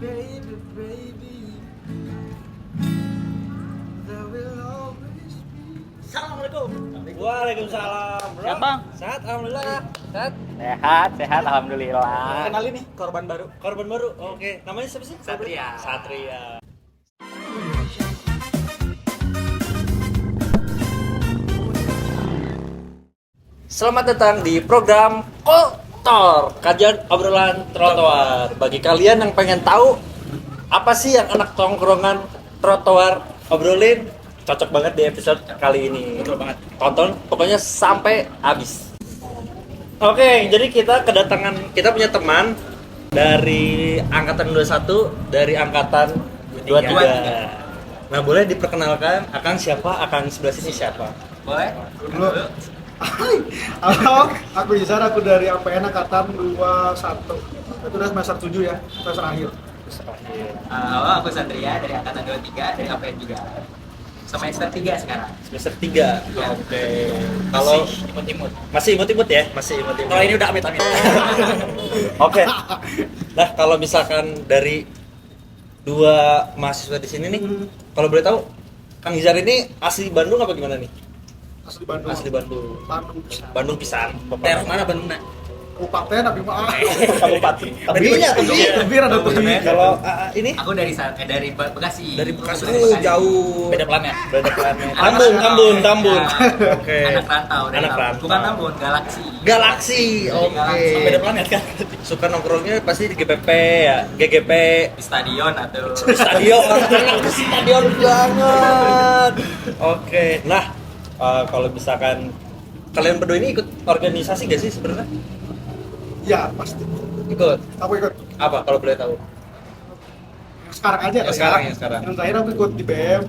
baby, baby, there will always be. Assalamualaikum. Waalaikumsalam. Bro. Sehat, Bang? Sehat, alhamdulillah. Sehat. Sehat alhamdulillah. Kenalin nih korban baru. Korban baru. Oke. Namanya siapa sih? Satria. Satria. Selamat datang di program Kotor, kajian obrolan trotoar. Bagi kalian yang pengen tahu apa sih yang anak tongkrongan trotoar obrolin, cocok banget di episode kali ini. Betul banget. Tonton pokoknya sampai habis. Oke, jadi kita punya teman dari angkatan 21, dari angkatan 23. Nah, boleh diperkenalkan Akang siapa? Akang sebelah sini siapa? Boleh? Halo. Halo, aku Izar, aku dari APN angkatan 21. Itu udah semester 7 ya, semester akhir. Halo, aku Satria dari angkatan 23 dari APN juga. Semester 3 sekarang. Semester 3. Ya. Oke. Kalau imut-imut. masih imut-imut ya? Masih imut-imut. Kalau ini udah amit-amit. Oke. Nah, kalau misalkan dari dua mahasiswa di sini nih, kalau boleh tahu, Kang Izar ini asli Bandung apa gimana nih? Asli Bandung. Asli Bandung. Bandung bisa. Bandung pisan. Daerah mana Bandung? Kabupaten tapi mah. Kabupaten. Tebinya, tebi ada tebi. Kalau ini Aku dari Bekasi. dari Bekasi. Dari Jauh. Beda planet. Beda planet. Anak Tambun. Ya. Oke. Anak rantau. dari Anak Tambun. rantau. Bukan Tambun, Galaksi. Galaksi. Oke. Galaksi. Beda planet kan? Suka nongkrongnya pasti di GPP ya, GGP. Di stadion atau Stadion, anak ke stadion banget. Oke. Nah, kalau misalkan kalian berdua ini ikut organisasi gak sih sebenarnya? Ya, pasti. Ikut. Aku ikut. Apa kalau boleh tahu? Yang sekarang aja kali ya. Yang sekarang. Yang terakhir aku ikut di BM.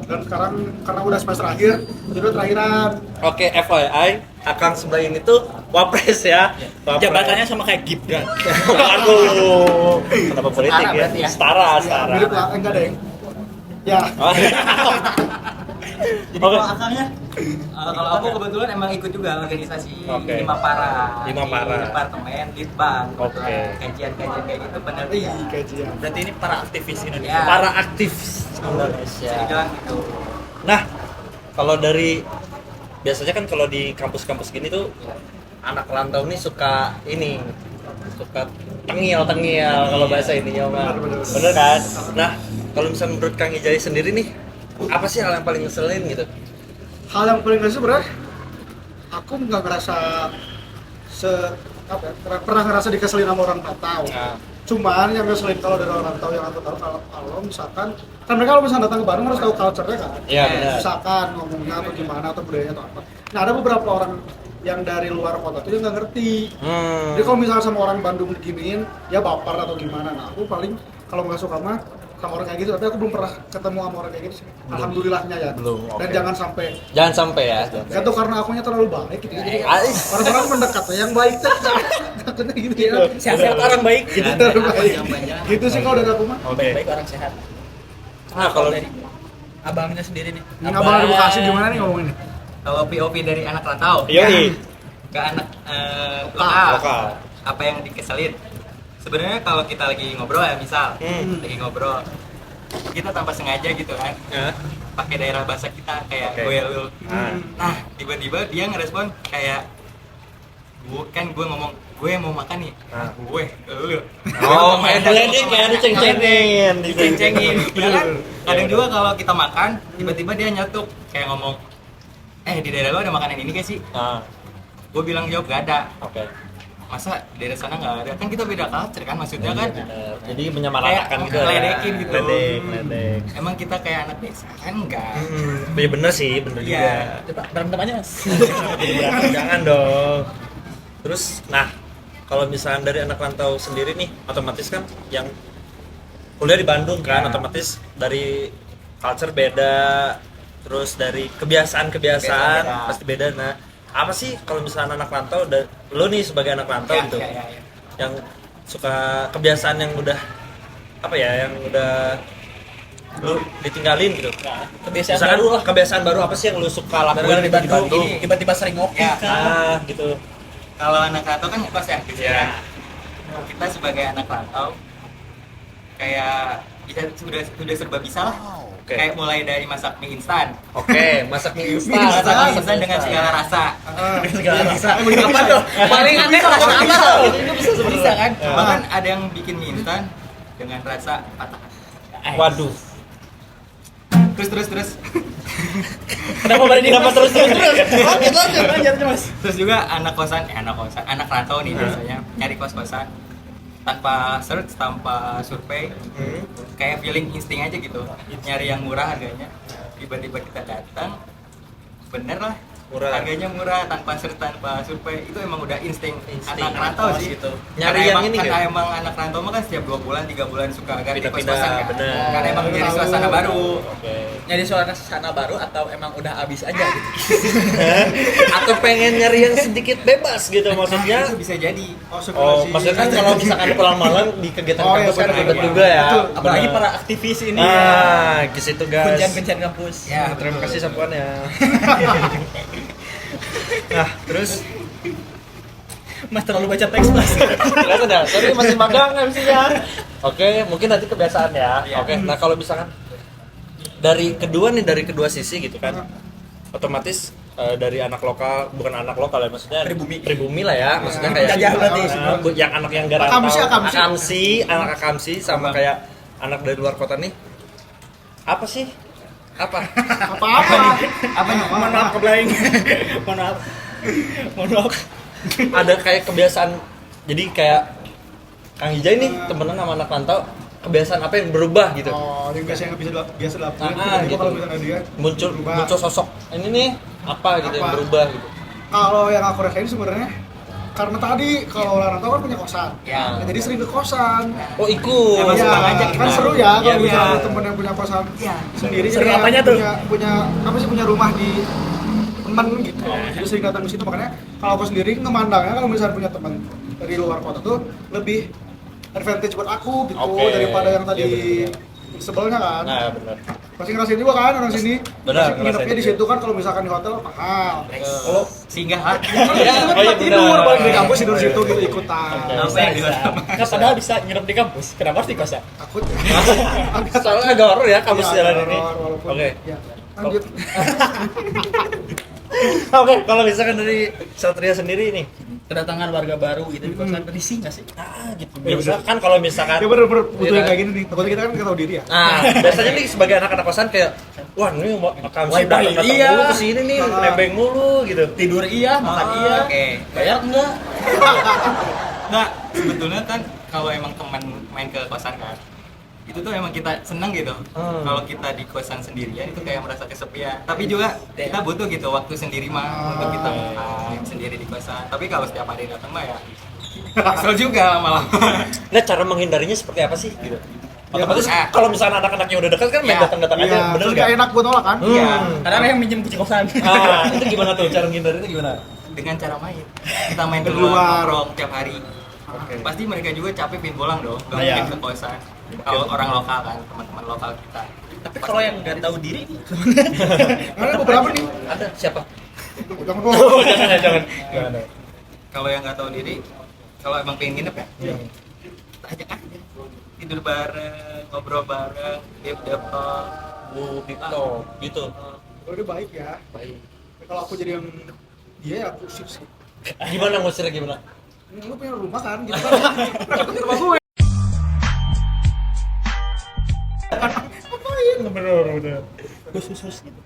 Dan sekarang karena udah semester akhir, jadi terakhiran. Oke, FYI, Akang sebelah ini tuh wapres ya. Wapres. jabatannya sama kayak Gibran. Waduh. Kenapa politik Setara ya? berarti ya? Setara. Mirip lah, enggak deh. Ya. Oh. Jadi kalau akangnya, kalau aku kebetulan emang ikut juga organisasi Oke. Lima Para, Lima Para. di departemen Litbang, Oke. kajian-kajian kayak gitu benar. Ih, kajian. Berarti ini para aktivis Indonesia. Ya. Para aktif Indonesia. Bisa dibilang gitu. Nah, kalau dari biasanya kan kalau di kampus-kampus gini tuh anak rantau nih suka tengil kalau bahasa ininya mah. Bener kan? Nah, kalau misalnya menurut Kang Ijai sendiri nih, apa sih hal yang paling ngeselin gitu? Hal yang paling ngeselin sebenarnya aku nggak ngerasa pernah ngerasa dikeselin sama orang rantau. Nah. Cuman yang ngeselin kalau dari orang rantau yang aku tahu kalau misalkan kan mereka kalau misalnya datang ke Bandung harus tahu culture-nya kan. Iya, benar. Misalkan ngomongnya atau gimana atau budayanya atau apa. Nah, ada beberapa orang yang dari luar kota itu nggak ngerti. Jadi kalau misalnya sama orang Bandung diginiin, ya baper atau gimana. Nah, aku paling kalau nggak suka mah sama orang kayak gitu, tapi aku belum pernah ketemu sama orang kayak gitu sih. Alhamdulillahnya ya. Belum, Dan oke. jangan sampai ya. gak tau karena akunya terlalu baik gitu. Jadi Ais. orang-orang mendekat yang baik tuh takutnya gitu ya. Sehat-sehat orang baik. Gitu Jangan terlalu baik. jangan. Gitu sih kalau dari aku mah. Oke. Baik orang sehat. Nah, kalau dari abangnya sendiri nih. Ini abang ada Bekasi gimana nih ngomongin nih? Kalau POV dari anak rantau, Yoi. ke anak lokal. Lokal. Apa yang dikeselin? Sebenarnya kalau kita lagi ngobrol ya, misal lagi ngobrol, kita tanpa sengaja gitu kan, Ya. pakai daerah bahasa kita kayak Oke. gue lu. Nah. Nah, tiba-tiba dia ngerespon kayak gue ngomong gue mau makan nih. Nah. Gue lu. Oh, kayak geledek kayak diceng-cengin. Diceng-cengin. Ya kan? Kadang Iya, juga kalau kita makan, tiba-tiba dia nyatuk kayak ngomong, di daerah lu ada makanan ini gak sih? Nah, Gue bilang jawab gak ada. oke. Masa di daerah sana nggak ada? Kan kita beda culture kan maksudnya kan? Bener. Jadi menyamaratakan Kayak gitu. ngeledekin gitu. Ledek. Emang kita kayak anak desa kan enggak? Ya bener sih, bener juga. Iya. Coba berantem aja. Jadi berantem, jangan dong. Terus, nah, kalau misalnya dari anak rantau sendiri nih, otomatis kan yang kuliah di Bandung kan, Ya. otomatis dari culture beda, terus dari kebiasaan-kebiasaan Beda. pasti beda. Nah, apa sih kalau misalnya anak rantau, lo nih sebagai anak rantau gitu, Ya. yang suka kebiasaan yang udah apa ya, yang udah lu ditinggalin gitu. Kebiasaan Misalkan baru lah. Kebiasaan baru apa sih yang lu suka lakuin Baru di Bandung, ini tiba-tiba sering ngopi Ya, kan. gitu. Kalau anak rantau kan ngekos ya gitu Ya. ya. Kita sebagai anak rantau kayak sudah serba bisa lah. Oke. Kayak mulai dari masak mie instan. Oke, masak mie instan. Masak mie instan dengan segala rasa. segala rasa. Apa tuh? Paling aneh rasa apa tuh? Itu bisa sebenarnya. Bisa kan? Ya. Bahkan ada yang bikin mie instan dengan rasa patah. Waduh. Terus. Kenapa terus? Lanjut, Mas. Terus juga anak anak rantau nih biasanya nyari kos-kosan tanpa search, tanpa survei, kayak feeling insting aja gitu, nyari yang murah harganya. Tiba-tiba kita datang, bener lah, harganya murah, tanpa search, tanpa survei, itu emang udah insting anak rantau sih gitu. Nyari yang ini karena emang anak rantau mah kan setiap 2 bulan, 3 bulan suka ganti kos-kosan kan, bener. karena emang nyari suasana baru. Nyari suasana baru atau emang udah habis aja gitu? Atau pengen nyari yang sedikit bebas gitu maksudnya. Itu bisa jadi. Oh, maksudnya kan kalau misalkan pulang malam di kegiatan kampus kan ribet juga ya. Betul. Apalagi para aktivis ini ke situ guys. kunjang-kunjang kampus. Ya, Terima kasih sapuannya. Nah, terus Mas terlalu baca teks Mas. kelihatan ya, sorry masih magang MC-nya. Oke, mungkin nanti kebiasaan ya. Iya. Oke, nah kalau misalkan dari kedua sisi gitu kan, otomatis dari anak lokal, bukan anak lokal ya, maksudnya pribumi lah ya, maksudnya kayak Jajah berarti. yang anak yang gak rantau, Akamsi. anak akamsi sama kayak anak dari luar kota nih, apa sih? Apa nih? Mohon maaf kebelaing. Mohon maaf. Ada kayak kebiasaan, jadi kayak Kang Ijay nih temenan sama anak rantau, kebiasaan apa yang berubah gitu? Oh, yang biasa biasa dilakukan. Gitu. Kalau misalnya dia muncul sosok ini nih apa gitu yang Apa? berubah gitu. Kalau yang aku rasain sebenarnya karena tadi kalau orang rantau kan punya kosan. Ya. Nah, jadi sering ke kosan. Oh ikut. Emang suka Iya, ngajak kan kita. seru ya kalau Iya, misalnya iya. ada temen yang punya kosan sendiri. Seru jadi apanya kayak tuh? punya rumah di teman gitu. Jadi sering datang ke situ, makanya kalau aku sendiri ngemandangnya kalau misalnya punya teman dari luar kota tuh lebih advantage buat aku gitu Oke. daripada yang tadi Iya, sebelnya kan. Nah benar. Pasti ngerasain juga kan orang sini. Benar, Pasti nginepnya ngerasain di situ kan kalau misalkan di hotel mahal. Kalau Singgah lah. Iya, oh iya, tidur benar. balik dari kampus tidur situ gitu ikutan. Apa yang dilakukan? Kan padahal bisa nginep di kampus. Kenapa harus di kosan? Takut. soalnya agak horor ya kampus Iya, jalan agak ini. horor walaupun- Oke. Ya, lanjut. Oke, kalau misalkan dari Satria sendiri nih, Kedatangan warga baru gitu di kosan berisih nggak sih? gitu. Biasa kan kalau misalkan Ya bener butuh yang Iya. kayak gini nih. Takutnya kita kan nggak tahu diri ya. Nah, biasanya nih sebagai anak-anak kosan kayak, wah ini kampus Wah, datang iya. mulu kesini nih, nebeng mulu gitu. Tidur iya, makan iya. Oke. Bayar enggak? Nggak, sebetulnya kan kalau emang teman main ke kosan kan, itu tuh emang kita seneng gitu. Kalau kita di kosan sendirian itu kayak merasa kesepian. Tapi juga kita butuh gitu waktu sendiri mah untuk kita main sendiri di kosan. Tapi kalau setiap hari datang mah ya kesel juga malah. Nah, cara menghindarinya seperti apa sih gitu? Otomatis Ya, kalau misalnya anak-anaknya udah dekat kan main Ya, datang-datang aja, Iya, bener terus nggak? nggak enak buat nolak kan? Iya. Karena ada yang minjem kunci kosan. Ah, itu gimana tuh cara menghindarinya gimana? Dengan cara main. Kita main Keluar. keluar nongkrong tiap hari. Pasti mereka juga capek pin pulang dong, nggak Iya. mungkin ke kosan. Kalau orang lokal kan, teman-teman lokal kita. Tapi kalau yang nggak tahu diri, Karena ada beberapa nih. Ada siapa? Jangan Oh, jangan ya, jangan. Jangan. Kalau yang nggak tahu diri, kalau emang pengen nginep ya, Iya. kita ajak aja. Tidur bareng, ngobrol bareng, deep talk. Dito, gitu. Kalau dia baik ya. Baik. Kalau aku jadi yang dia ya aku usir sih. Gimana ngusirnya gimana? Lu punya rumah kan gitu kan. Ini rumah gue. Ngapain? Bener. khusus gitu.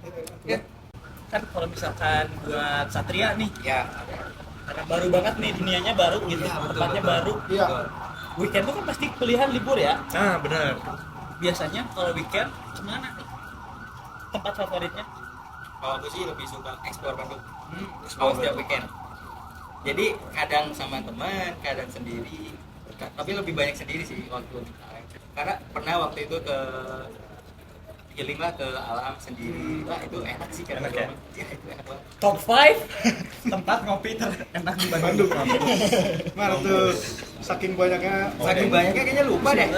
Kan kalau misalkan buat Satria nih, Ya, karena baru banget nih dunianya baru gitu, tempatnya baru. Iya. Weekend tuh kan pasti pilihan libur ya. Ah, benar. Biasanya kalau weekend kemana nih? Tempat favoritnya? kalau aku sih lebih suka explore Bandung. Kalau setiap weekend. Jadi kadang sama teman, kadang sendiri. Tapi lebih banyak sendiri sih waktu karena pernah waktu itu ke healing lah ke alam sendiri. Wah, itu enak sih karena Enak ya? Ya, itu enak banget. Top 5 tempat ngopi terenak di Bandung. Mana tuh saking banyaknya. Saking banyaknya kayaknya lupa deh.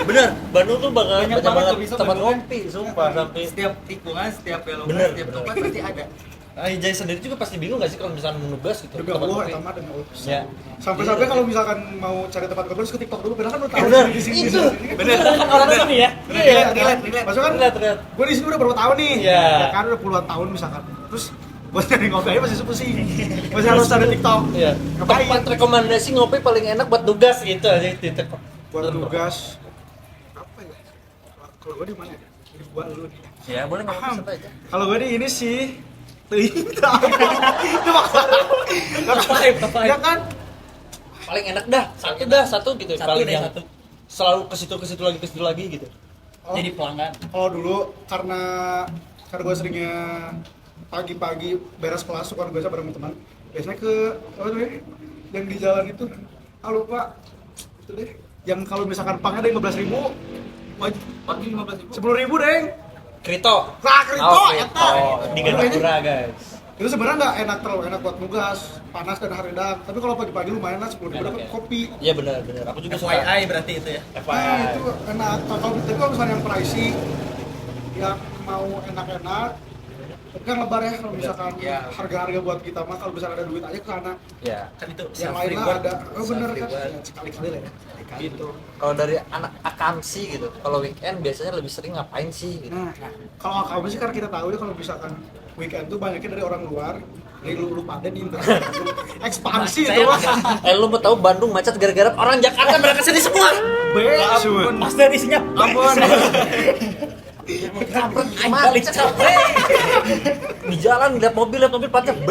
Bener, Bandung tuh bakal Banyak banyak banget banget tuh bisa tempat Bandung. ngopi, sumpah sampai Setiap tikungan, setiap belokan, Bener, setiap bener. tempat pasti ada. Ijay sendiri juga pasti bingung gak sih kalau misalnya mau nugas gitu? Demi tempat Allah, kopi? eta mah demi Allah. Ya. Sampai-sampai kalau misalkan mau cari tempat kopi harus ke TikTok dulu, padahal kan udah tahu Bener, di sini. itu. Bener. Orang sini ya. Relate. Maksudnya kan Relate. gue di sini udah berapa tahun nih? Iya. Ya kan udah puluhan tahun misalkan. Terus buat nyari ngopi aja masih pusing. Masih harus ada TikTok. Iya. Ngapain? Tempat rekomendasi ngopi paling enak buat tugas gitu aja di TikTok. Buat tugas apa ya? Kalau gue di mana ya? Di gua dulu nih. Ya, boleh ngomong Paham. santai aja. Kalau gue di ini sih teuing tah. Itu maksudnya. Ya kan? Paling enak satu gitu. Satu paling deh, yang satu. selalu ke situ lagi gitu. Oh, Jadi pelanggan. kalau dulu karena gue seringnya pagi-pagi beres kelas suka biasa bareng teman. Biasanya ke apa tuh ya? Yang di jalan itu. Ah lupa. Itu deh. Yang kalau misalkan pangnya ada 15.000, Pagi 15.000. 10.000 deh. Krito. Nah, Krito, eta. Di Gandapura, guys. Itu sebenarnya nggak enak, terlalu enak buat nugas, panas dan haredak. Tapi kalau pagi-pagi lumayan lah 10.000 Enak dapat ya? kopi. Iya benar. Aku juga suka. FYI berarti itu ya. Nah, FYI. itu enak. Tapi kalau misalnya yang pricey, yang mau enak-enak, tapi kan lebar ya kalau misalkan Iya. harga-harga buat kita mah kalau misalnya ada duit aja ke sana. Ya. Kan itu Yang self lain lah reward. ada. Oh bener kan? Self-reward. Ya, sekali-kali lah ya. Gitu. Kalau dari anak akamsi gitu, kalau weekend biasanya lebih sering ngapain sih gitu? Nah, kalau kamu sih karena kita tahu ya kalau misalkan weekend tuh banyaknya dari orang luar, dari lu pada di internet. Ekspansi itu mah. Lu mau tahu Bandung macet gara-gara orang Jakarta berangkat sini semua. Semua. Pasti ada isinya. Ampun. Kampret Balik capek. Di jalan lihat mobil platnya B.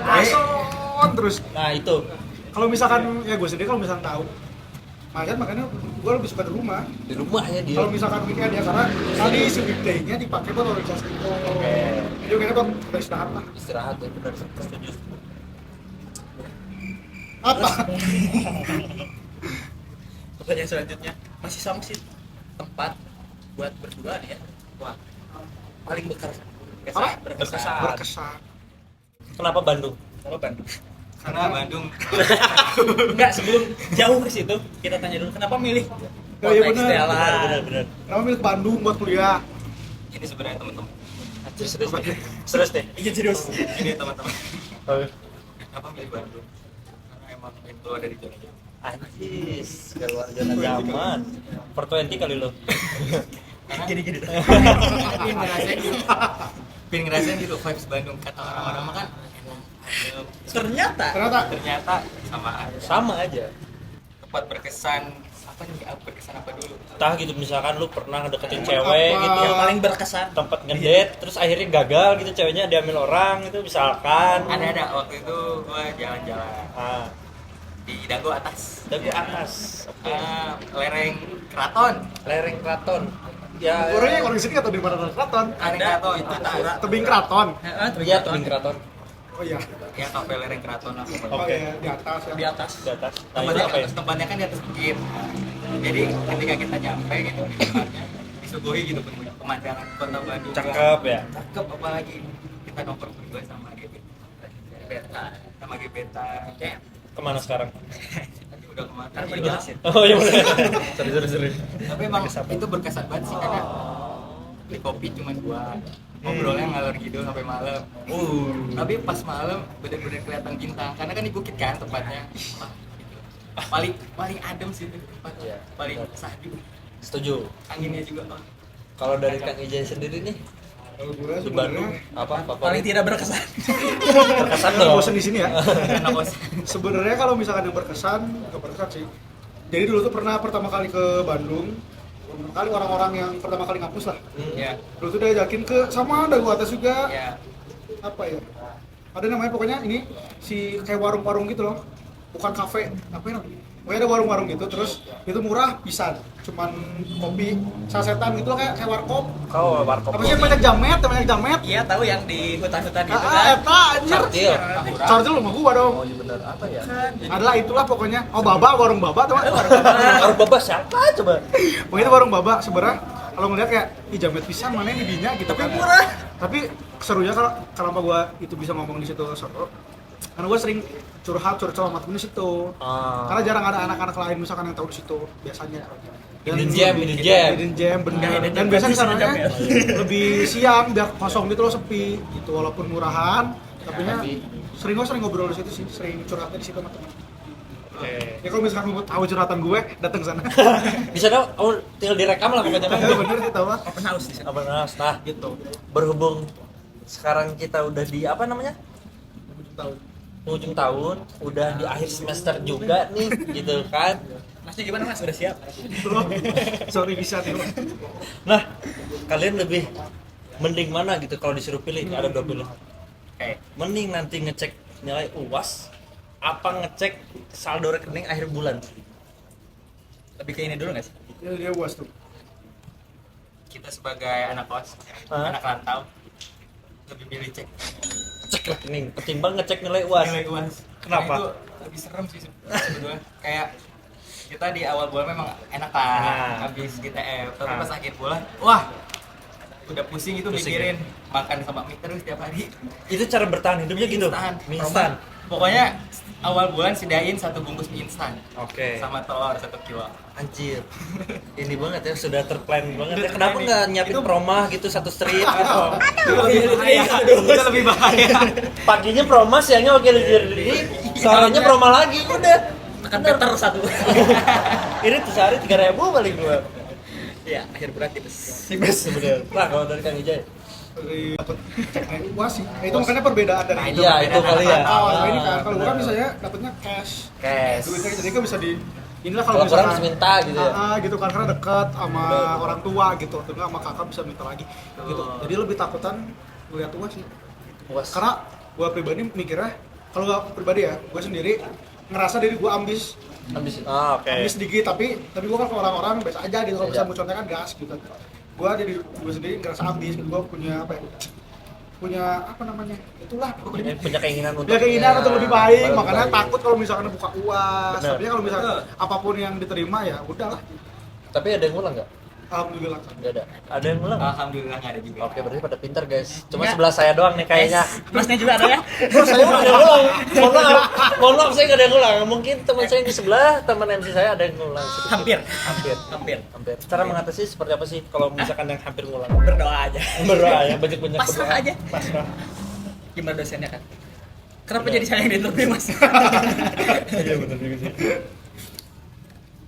Pason terus. Nah, itu. Kalau misalkan ya gue sendiri kalau misalkan tahu macet makanya gue lebih suka di rumah. Di rumah ya dia. Kalau misalkan weekend ya karena tadi si weekday-nya dipakai buat organisasi itu. Jadi kayaknya buat beristirahat lah. Istirahat ya benar setuju. Apa? Pertanyaan selanjutnya masih sama sih tempat buat berdua nih ya. Wah, paling berkesan. Apa? Berkesan. Berkesan. Kenapa Bandung? Kalau Bandung. Karena Bandung Enggak, sebelum jauh ke situ, kita tanya dulu kenapa milih Oh, iya Kota benar. Stella. Benar. Kenapa milih ke Bandung buat kuliah? ini sebenarnya teman-teman. Serius deh. Iya serius. Ini teman-teman. Oh. Kenapa milih Bandung? Karena emang itu ada di zona nyaman. Anjis, keluar zona nyaman. Per 20 kali lo. Karena Gini-gini. pengen ngerasain gitu. Pengen ngerasain gitu vibes Bandung kata orang-orang mah kan enak. adem. Ternyata Ternyata sama aja. Sama aja. Tempat berkesan apa nih? Berkesan apa dulu? Entah gitu misalkan lu pernah deketin Emang cewek apa? gitu yang paling berkesan tempat ngedate terus akhirnya gagal gitu ceweknya diambil orang gitu misalkan Ada waktu itu gua jalan-jalan ah di Dago atas. dagu atas oke Lereng Keraton. lereng keraton ya Orangnya orang sini atau di mana keraton? Lereng Keraton itu atas. Tebing keraton. iya tebing keraton Oh iya. Ya kafe Lereng Keraton lah pokoknya. Oh Oke. iya, di atas ya. di atas. di atas nah itu Tempatnya, apa ya tempatnya kan di atas bukit. Jadi ketika kita nyampe gitu di tempatnya disuguhi gitu pemandangan kota Bandung. cakep ya Cakep apalagi kita nongkrong berdua sama gebetan. Sama gebetan. Kayak kemana sekarang tadi udah kemana? Kan boleh jelasin. oh iya boleh sorry Tapi emang itu berkesan banget sih karena beli kopi cuma dua. Ngobrolnya ngalor gitu sampai malam. Tapi pas malam bener-bener kelihatan bintang karena kan di bukit kan tempatnya. Wah, gitu. Paling adem sih itu tempat. Iya. Paling sahdu. setuju Anginnya juga kalau dari Kang Ijay sendiri nih Kalau gue di Bandung sebenarnya apa Paling favorit tidak berkesan. berkesan nggak dong bosan di sini ya. enak bos. Sebenarnya kalau misalkan yang berkesan, nggak berkesan sih. Jadi dulu tuh pernah pertama kali ke Bandung, pertama kali orang-orang yang pertama kali ngampus lah. Ya. Dulu tuh diajakin ke sama Dago atas juga. Ya. Apa ya? Ada namanya pokoknya ini si kayak warung-warung gitu loh. Bukan kafe, apa ya namanya? Pokoknya ada warung-warung gitu, terus itu murah pisan. Cuman kopi sasetan gitu loh kayak warkop. kau warkop Apa sih banyak jamet? Iya tahu yang di hutan-hutan itu Ah, kan. eta anjir. Sartil Charger lu mah gua dong. oh iya benar apa ya Adalah itulah pokoknya. Oh, warung baba teman. harus bebas siapa coba Pokoknya itu warung baba sebenarnya kalau ngeliat kayak ih jamet pisan mana yang didinya gitu Tapi kan. murah. Tapi serunya kalau kenapa gua itu bisa ngomong di situ seru. Karena gua sering curhat sama temen di situ. ah Karena jarang ada anak-anak lain misalkan yang tahu di situ biasanya. Hidden gem. Bener. Dan biasanya caranya lebih siang biar kosong gitu loh, sepi gitu, walaupun murahan tapi sering ngobrol di situ sih, sering curhatnya di situ sama teman. Ya kalau misalkan mau tahu curhatan gue, datang ke sana. Bisa dong, tinggal direkam lah pokoknya. Ya bener sih, tahu lah. Open house di sana. Nah, Gitu. berhubung sekarang kita udah di apa namanya? Tahu. Ujung tahun, udah di akhir semester juga nih, gitu kan. Masnya gimana mas? Udah siap? Belum. Sorry bisa nih. Nah, kalian lebih mending mana gitu kalau disuruh pilih? Ada dua pilihan. Oke. Mending nanti ngecek nilai UAS apa ngecek saldo rekening akhir bulan? Lebih ke ini dulu nggak sih? Dia UAS tuh. Kita sebagai anak kos, Hah? anak rantau, lebih pilih cek Cek rekening ketimbang ngecek nilai UAS. nilai UAS. Kenapa? Karena itu lebih serem sih sebetulnya. Kayak kita di awal bulan memang enak kan, Nah. habis GTF, tapi Nah. pas akhir bulan, wah udah pusing itu Pusing, mikirin makan sama mie terus tiap hari. Itu cara bertahan hidupnya gitu. Mie instan. Pokoknya awal bulan sediain 1 bungkus mie instan Oke. sama telur 1 kilo. Anjir. Ini banget ya, sudah terplan banget ya. Kenapa nggak nyiapin promah gitu satu strip gitu? Itu lebih bahaya. Itu lebih bahaya. Paginya promah, siangnya wakil jadi sorenya promah lagi udah. Tekan Peter satu. Ini tuh sehari 3.000 paling gua. Iya, akhir bulan tipes. Tipes sebenarnya. Nah, kalau dari Kang Ijay. Dari dapat cek UAS sih. Nah, itu makanya perbedaan dari Iya, itu kali ya. Kalau ini kan, kalau gue kan misalnya dapatnya cash. Cash. Duitnya jadi kan bisa di inilah kalau Kalau kurang misalkan bisa minta gitu ya. gitu kan, karena dekat sama Betul. orang tua gitu, atau enggak sama kakak bisa minta lagi gitu. Jadi lebih takutan ngeliat UAS sih. UAS. Karena gue pribadi mikirnya, kalau gue pribadi ya, gue sendiri ngerasa diri gue ambis Oke. sedikit, tapi gue kan ke orang-orang biasa aja gitu, kalau Iya. bisa contohnya kan gas gitu. Gue jadi gue sendiri ngerasa ambis, gue punya apa ya, punya apa namanya, itulah pokoknya Punya keinginan untuk ya keinginan untuk lebih baik, Lebih makanya baik. takut kalau misalkan buka UAS. Benar. Tapi kalau misalkan apapun yang diterima ya udahlah, Tapi ada yang ngulang nggak? alhamdulillah. Nggak ada. Ada yang ngulang? Alhamdulillah nggak ada juga. Oke, berarti pada pintar guys. Cuma sebelah saya doang nih kayaknya. Masnya juga ada ya? Saya nggak ada yang ngulang. Mohon maaf, saya nggak ada yang ngulang. Mungkin teman saya yang di sebelah, teman MC saya ada yang ngulang. sedikit. Hampir. Hampir. Cara mengatasi seperti apa sih kalau misalkan yang hampir ngulang? Berdoa aja. Berdoa ya, banyak-banyak Pasrah berdoa. aja. Pasrah. Gimana dosennya kan? Kenapa jadi saya yang ditutupi mas? Iya benar juga sih.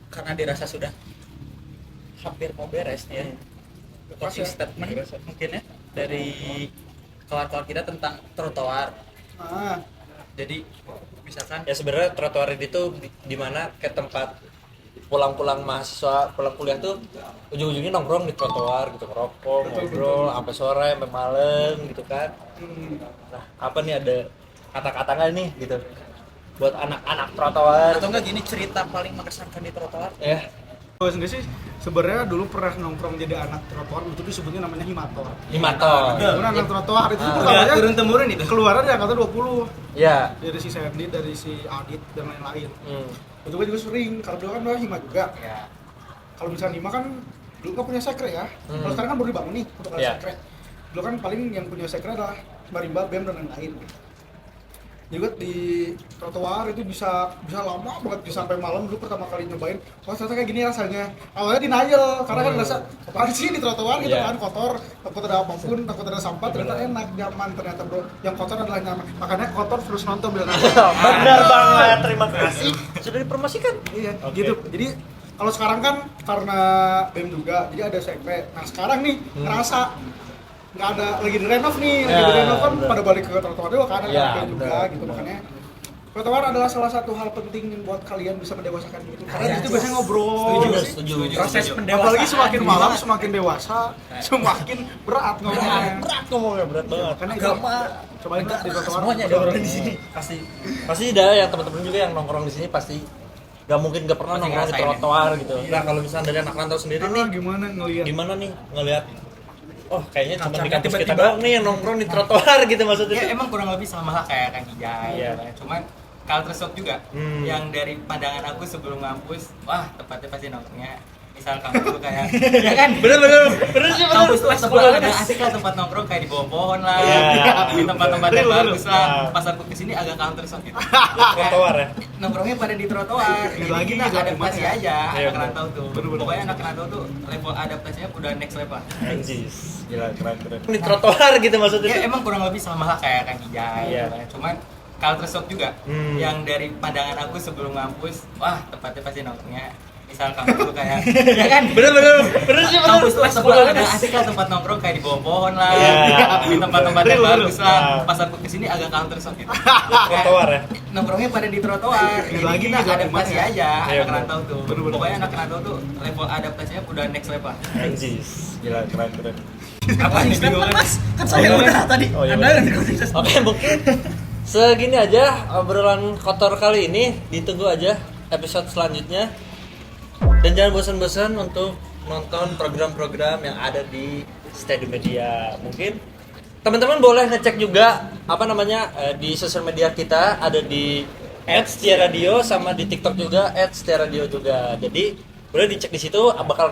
Karena dirasa sudah hampir mau beres nih ya. Closing statement mungkin ya dari kawan-kawan kita tentang trotoar. Ah, Jadi misalkan Ya sebenarnya trotoar itu di mana ke tempat pulang-pulang mahasiswa pulang kuliah tuh ujung-ujungnya nongkrong di trotoar gitu, ngerokok, ngobrol sampai sore sampai malam gitu kan. Nah, apa nih ada kata-kata nggak nih gitu buat anak-anak trotoar? atau enggak gini cerita paling mengesankan di trotoar? Ya, gue sendiri sih sebenarnya dulu pernah nongkrong jadi anak trotoar, itu disebutnya namanya himator. Himator. Kemudian anak trotoar itu Ah. pertamanya Turun temurun itu. keluaran dari angkatan 20, Ya. dari si Sandy, dari si Adit dan lain-lain. Hmm. Itu gue juga sering, kalau dulu kan udah hima juga. Ya. Kalau misalnya hima kan dulu kan punya sekre ya. Kalau sekarang kan baru dibangun nih untuk ada Iya. sekre. Dulu kan paling yang punya sekre adalah marimba, bem dan lain-lain. Jadi gue di trotoar itu bisa lama banget, bisa sampai malam. Dulu pertama kali nyobain, wah ternyata kayak gini rasanya. Awalnya denial, karena kan ngerasa apaan sih di trotoar gitu Iya. kan, kotor, takut ada apapun, takut ada sampah. Ternyata enak, nyaman ternyata bro. Yang kotor adalah nyaman, makanya kotor terus nonton biar Benar banget. Terima kasih sudah dipromosikan. Iya, Oke. gitu. Jadi kalau sekarang kan karena BEM juga, jadi ada sekre. Nah sekarang nih ngerasa nggak ada, lagi direnov nih, lagi Ya, direnov kan bener. pada balik ke trotoar juga kan, ada Ya, BEM juga bener, gitu. bener. Makanya trotoar adalah salah satu hal penting yang buat kalian bisa mendewasakan diri. Karena Ya, di situ biasanya ngobrol. Setuju. Proses pendewasaan. Apalagi semakin malam semakin dewasa, semakin berat ngomongnya. Berat ngomongnya, berat banget. Karena itu cobain lah di trotoar. semuanya diobrolin di sini. Pasti ada yang teman-teman juga yang nongkrong di sini pasti gak mungkin gak pernah Pasti nongkrong di ngerasain ya. trotoar gitu. Nah kalau misalnya dari anak rantau sendiri nih, Gimana ngelihat? gimana nih ngelihat? Oh kayaknya cuma di Kacangnya kampus kita tiba-tiba. doang nih yang nongkrong di trotoar gitu maksudnya. Ya emang kurang lebih sama lah kayak Kang Ijay. Iya. Cuman culture shock juga. Hmm. Yang dari pandangan aku sebelum ngampus, wah tempatnya pasti nongkrongnya misal kampus tuh kayak ya kan bener sih, bener. kampus tuh sebelah ada asik lah tempat nongkrong kayak di bawah pohon lah, di tempat-tempat yang bagus lah. Pas aku kesini agak counter shock gitu. Trotoar ya. Nongkrongnya pada di trotoar. Jadi lagi kita juga adaptasi gimana? aja Iya, anak rantau tuh. Bener-bener. Pokoknya anak rantau tuh level adaptasinya udah next level. Anjis, gila keren. Di trotoar gitu maksudnya. Ya emang kurang lebih sama lah kayak Kang Ijai. Iya. Cuman culture shock juga. Hmm. Yang dari pandangan aku sebelum ngampus, wah tempatnya pasti nongkrongnya misal kampus tuh kayak ya kan Bener sih, bener. kampus tuh sebelah ada asik lah tempat nongkrong kayak di bawah pohon lah, di tempat-tempat yang bagus lah. Pas aku kesini agak counter shock gitu. Trotoar ya. Nongkrongnya pada di trotoar. Jadi lagi kita juga adaptasi gimana? aja Iya, anak bener. rantau tuh. Pokoknya anak rantau tuh level adaptasinya udah next level. Anjis, gila keren. Apa nih bingung kan? Kan saya udah tadi. Oh, iya, Anda bener. yang dikoneksi. Oke, mungkin segini aja obrolan kotor kali ini. Ditunggu aja episode selanjutnya. Dan jangan bosan-bosan untuk nonton program-program yang ada di Stadium Media. Mungkin teman-teman boleh ngecek juga di sosial media kita, ada di @setia_radio sama di TikTok juga @setia_radio juga. Jadi boleh dicek di situ,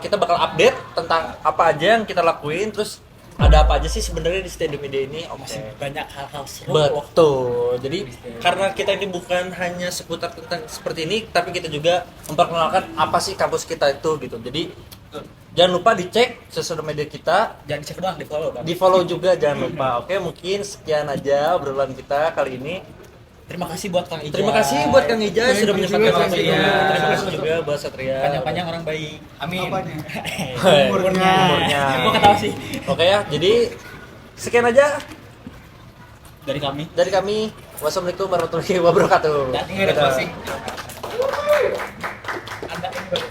kita bakal update tentang apa aja yang kita lakuin, terus ada apa aja sih sebenarnya di Stadium Media ini. Masih banyak hal-hal seru. Betul. Jadi karena kita ini bukan hanya seputar tentang seperti ini, tapi kita juga memperkenalkan apa sih kampus kita itu gitu. Jadi jangan lupa dicek sosial media kita, Jangan dicek doang, di follow. di follow juga jangan lupa. Oke, mungkin sekian aja obrolan kita kali ini. Terima kasih buat Kang Ijai. Terima kasih buat Kang Ijai sudah menyempatkan juga, waktunya. Satria. Terima kasih juga buat Satria. Panjang-panjang orang baik. Amin. Apanya? Umurnya. Gua ketawa sih. Oke ya, jadi sekian aja Dari kami. dari kami. Wassalamualaikum warahmatullahi wabarakatuh. Dan Ini ada closing. Anda ini baru.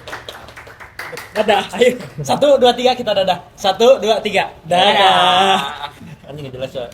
Dadah, ayo. 1, 2, 3 kita dadah. 1, 2, 3. Dadah. Anjing nggak jelas ya.